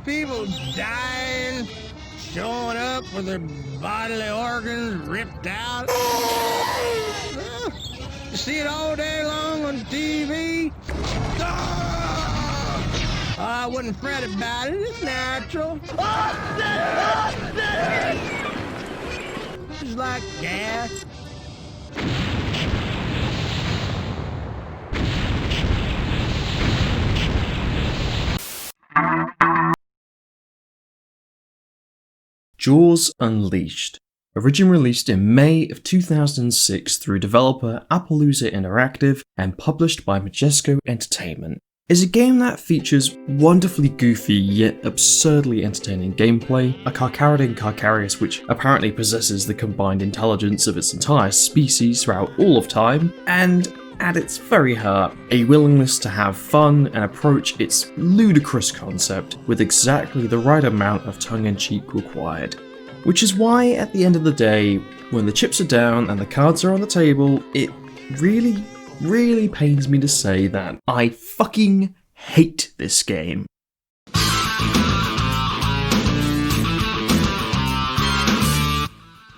people dying, showing up with their bodily organs ripped out. You see it all day long on TV. I wouldn't fret about it. It's natural. It's like gas. Jaws Unleashed, originally released in May of 2006 through developer Appaloosa Interactive and published by Majesco Entertainment, is a game that features wonderfully goofy yet absurdly entertaining gameplay, a Carcharodon Carcharius which apparently possesses the combined intelligence of its entire species throughout all of time, and at its very heart, a willingness to have fun and approach its ludicrous concept with exactly the right amount of tongue-in-cheek required. Which is why, at the end of the day, when the chips are down and the cards are on the table, it really pains me to say that I fucking hate this game.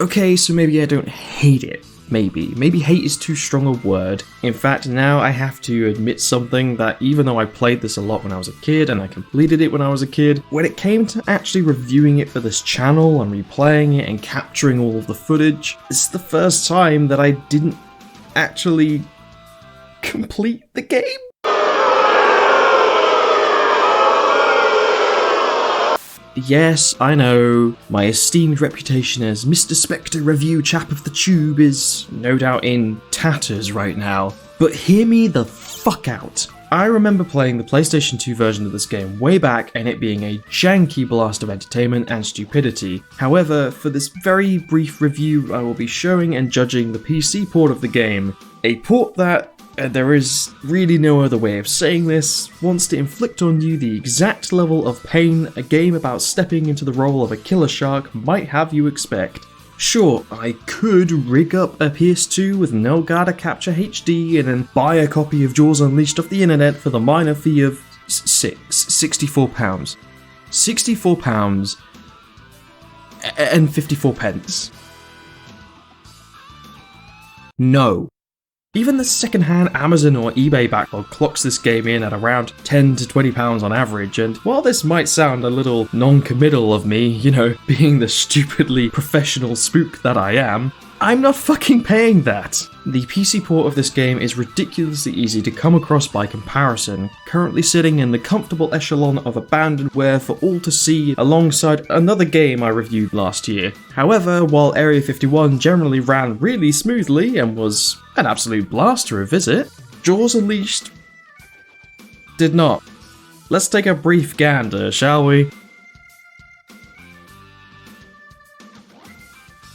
Okay, so maybe I don't hate it. Maybe hate is too strong a word. In fact, now I have to admit something, that even though I played this a lot when I was a kid and I completed it when I was a kid, when it came to actually reviewing it for this channel and replaying it and capturing all of the footage, this is the first time that I didn't actually complete the game. Yes, I know, my esteemed reputation as Mr. Spectre review chap of the tube is no doubt in tatters right now, but hear me the fuck out. I remember playing the PlayStation 2 version of this game way back and it being a janky blast of entertainment and stupidity. However, for this very brief review, I will be showing and judging the PC port of the game, a port that, there is really no other way of saying this, wants to inflict on you the exact level of pain a game about stepping into the role of a killer shark might have you expect. Sure, I could rig up a PS2 with no Elgato Capture HD and then buy a copy of Jaws Unleashed off the internet for the minor fee of £64. £64 and 54 pence. No. Even the second-hand Amazon or eBay backlog clocks this game in at around £10 to £20 on average, and while this might sound a little non-committal of me, you know, being the stupidly professional spook that I am, I'm not fucking paying that. The PC port of this game is ridiculously easy to come across by comparison, currently sitting in the comfortable echelon of abandonware for all to see alongside another game I reviewed last year. However, while Area 51 generally ran really smoothly and was an absolute blast to revisit, Jaws Unleashed did not. Let's take a brief gander, shall we?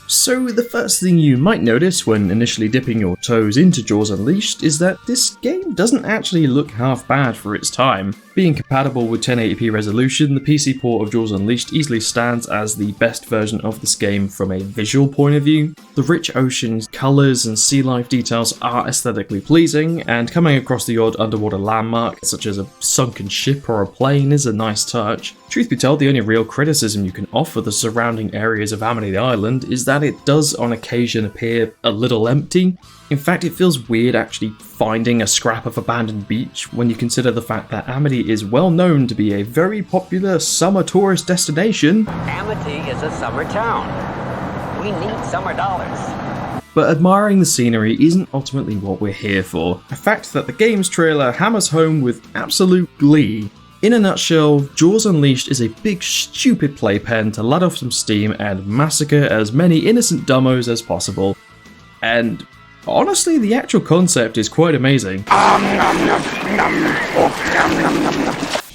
So the first thing you might notice when initially dipping your toes into Jaws Unleashed is that this game doesn't actually look half bad for its time. Being compatible with 1080p resolution, the PC port of Jaws Unleashed easily stands as the best version of this game from a visual point of view. The rich oceans, colours and sea life details are aesthetically pleasing, and coming across the odd underwater landmark such as a sunken ship or a plane is a nice touch. Truth be told, the only real criticism you can offer the surrounding areas of Amity Island is that it does on occasion appear a little empty. In fact, it feels weird actually finding a scrap of abandoned beach when you consider the fact that Amity is well known to be a very popular summer tourist destination. Amity is a summer town. We need summer dollars. But admiring the scenery isn't ultimately what we're here for, a fact that the game's trailer hammers home with absolute glee. In a nutshell, Jaws Unleashed is a big stupid playpen to let off some steam and massacre as many innocent dummos as possible. And honestly, the actual concept is quite amazing.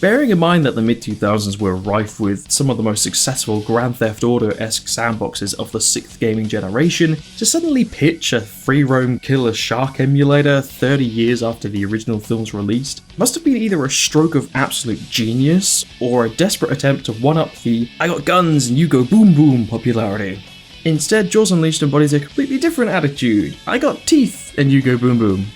Bearing in mind that the mid-2000s were rife with some of the most successful Grand Theft Auto-esque sandboxes of the 6th gaming generation, to suddenly pitch a free-roam killer shark emulator 30 years after the original film's released must have been either a stroke of absolute genius or a desperate attempt to one-up the "I got guns and you go boom boom" popularity. Instead, Jaws Unleashed embodies a completely different attitude. I got teeth and you go boom boom.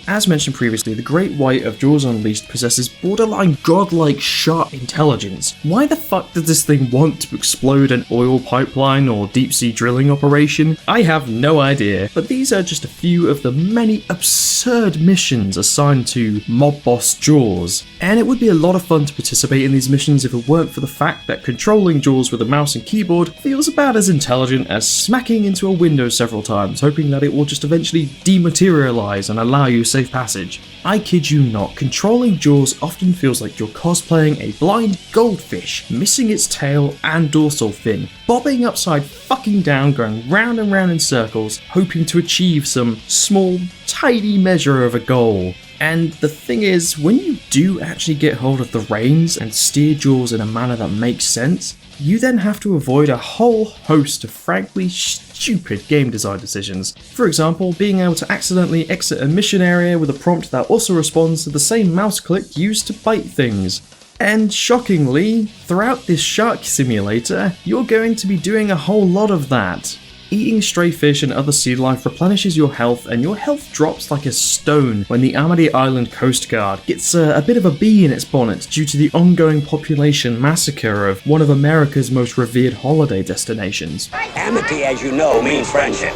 As mentioned previously, the Great White of Jaws Unleashed possesses borderline godlike shark intelligence. Why the fuck does this thing want to explode an oil pipeline or deep sea drilling operation? I have no idea, but these are just a few of the many absurd missions assigned to Mob Boss Jaws. And it would be a lot of fun to participate in these missions if it weren't for the fact that controlling Jaws with a mouse and keyboard feels about as intelligent as smacking into a window several times, hoping that it will just eventually dematerialize and allow you safe passage. I kid you not, controlling Jaws often feels like you're cosplaying a blind goldfish, missing its tail and dorsal fin, bobbing upside fucking down, going round and round in circles, hoping to achieve some small, tidy measure of a goal. And the thing is, when you do actually get hold of the reins and steer Jaws in a manner that makes sense, you then have to avoid a whole host of frankly stupid game design decisions. For example, being able to accidentally exit a mission area with a prompt that also responds to the same mouse click used to bite things. And shockingly, throughout this shark simulator, you're going to be doing a whole lot of that. Eating stray fish and other sea life replenishes your health, and your health drops like a stone when the Amity Island Coast Guard gets a bit of a bee in its bonnet due to the ongoing population massacre of one of America's most revered holiday destinations. Amity, as you know, means friendship.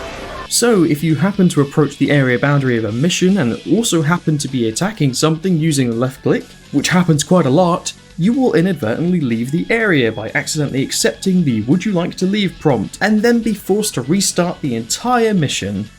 So, if you happen to approach the area boundary of a mission and also happen to be attacking something using the left click, which happens quite a lot, you will inadvertently leave the area by accidentally accepting the "would you like to leave" prompt, and then be forced to restart the entire mission.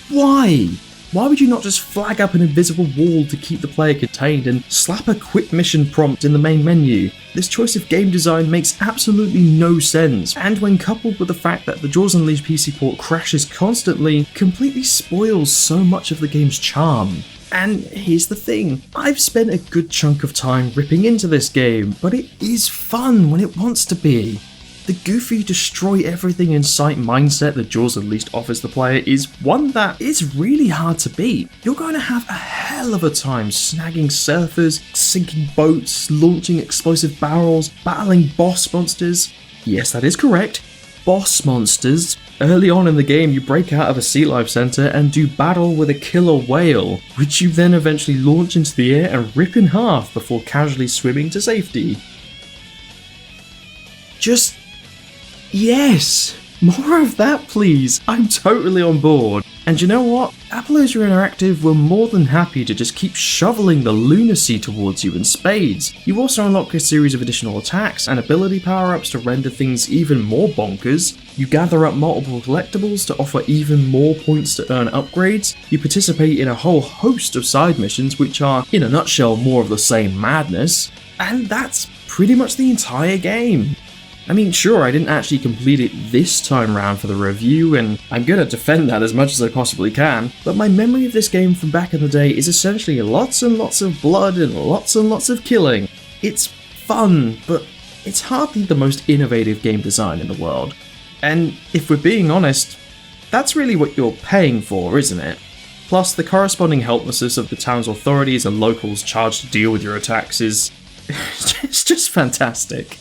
Why? Why would you not just flag up an invisible wall to keep the player contained and slap a quit mission prompt in the main menu? This choice of game design makes absolutely no sense, and when coupled with the fact that the Jaws Unleashed PC port crashes constantly, completely spoils so much of the game's charm. And here's the thing, I've spent a good chunk of time ripping into this game, but it is fun when it wants to be. The goofy destroy everything in sight mindset that Jaws Unleashed offers the player is one that is really hard to beat. You're going to have a hell of a time snagging surfers, sinking boats, launching explosive barrels, battling boss monsters. Yes, that is correct. Boss monsters. Early on in the game, you break out of a sea life center and do battle with a killer whale, which you then eventually launch into the air and rip in half before casually swimming to safety. Just... yes! More of that, please! I'm totally on board. And you know what? Appaloosa Interactive were more than happy to just keep shoveling the lunacy towards you in spades. You also unlock a series of additional attacks and ability power-ups to render things even more bonkers. You gather up multiple collectibles to offer even more points to earn upgrades. You participate in a whole host of side missions which are, in a nutshell, more of the same madness. And that's pretty much the entire game. I mean, sure, I didn't actually complete it this time round for the review, and I'm gonna defend that as much as I possibly can, but my memory of this game from back in the day is essentially lots and lots of blood and lots of killing. It's fun, but it's hardly the most innovative game design in the world. And if we're being honest, that's really what you're paying for, isn't it? Plus, the corresponding helplessness of the town's authorities and locals charged to deal with your attacks is... it's just fantastic.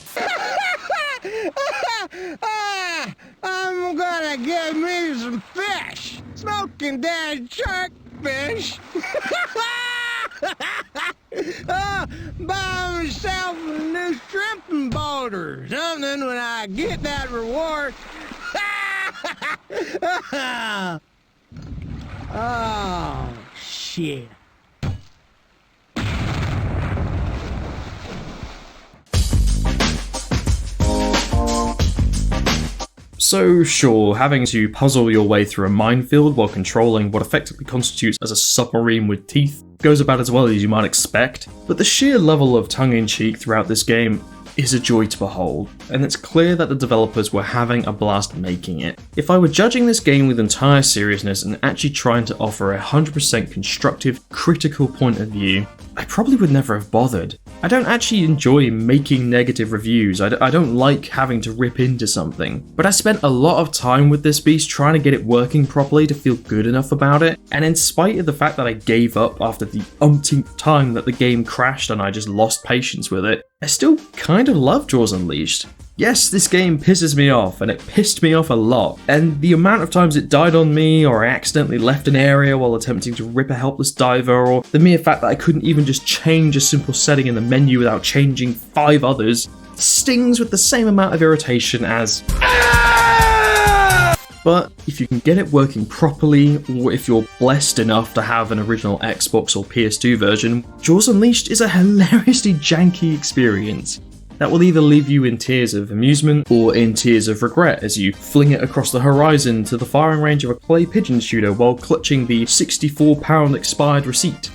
I'm gonna get me some fish. Smoking dead shark fish. Buy myself a new shrimping boat or something when I get that reward. Oh, shit. So sure, having to puzzle your way through a minefield while controlling what effectively constitutes as a submarine with teeth goes about as well as you might expect, but the sheer level of tongue-in-cheek throughout this game is a joy to behold, and it's clear that the developers were having a blast making it. If I were judging this game with entire seriousness and actually trying to offer a 100% constructive, critical point of view, I probably would never have bothered. I don't actually enjoy making negative reviews, I don't like having to rip into something, but I spent a lot of time with this beast trying to get it working properly to feel good enough about it, and in spite of the fact that I gave up after the umpteenth time that the game crashed and I just lost patience with it, I still kind of love Jaws Unleashed. Yes, this game pisses me off, and it pissed me off a lot, and the amount of times it died on me, or I accidentally left an area while attempting to rip a helpless diver, or the mere fact that I couldn't even just change a simple setting in the menu without changing 5 others, stings with the same amount of irritation as But if you can get it working properly, or if you're blessed enough to have an original Xbox or PS2 version, Jaws Unleashed is a hilariously janky experience that will either leave you in tears of amusement or in tears of regret as you fling it across the horizon to the firing range of a clay pigeon shooter while clutching the £64 expired receipt.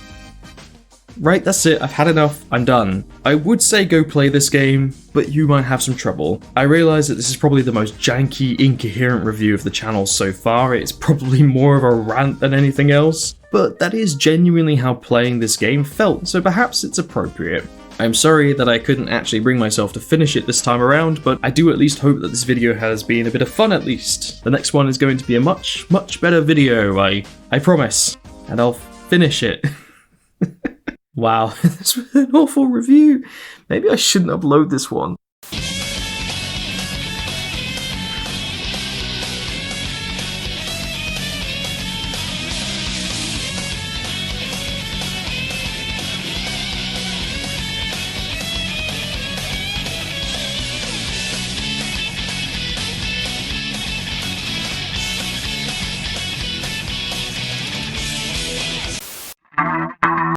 Right, that's it, I've had enough, I'm done. I would say go play this game, but you might have some trouble. I realise that this is probably the most janky, incoherent review of the channel so far, it's probably more of a rant than anything else, but that is genuinely how playing this game felt, so perhaps it's appropriate. I'm sorry that I couldn't actually bring myself to finish it this time around, but I do at least hope that this video has been a bit of fun at least. The next one is going to be a much, much better video, I promise, and I'll finish it. Wow, this was an awful review. Maybe I shouldn't upload this one.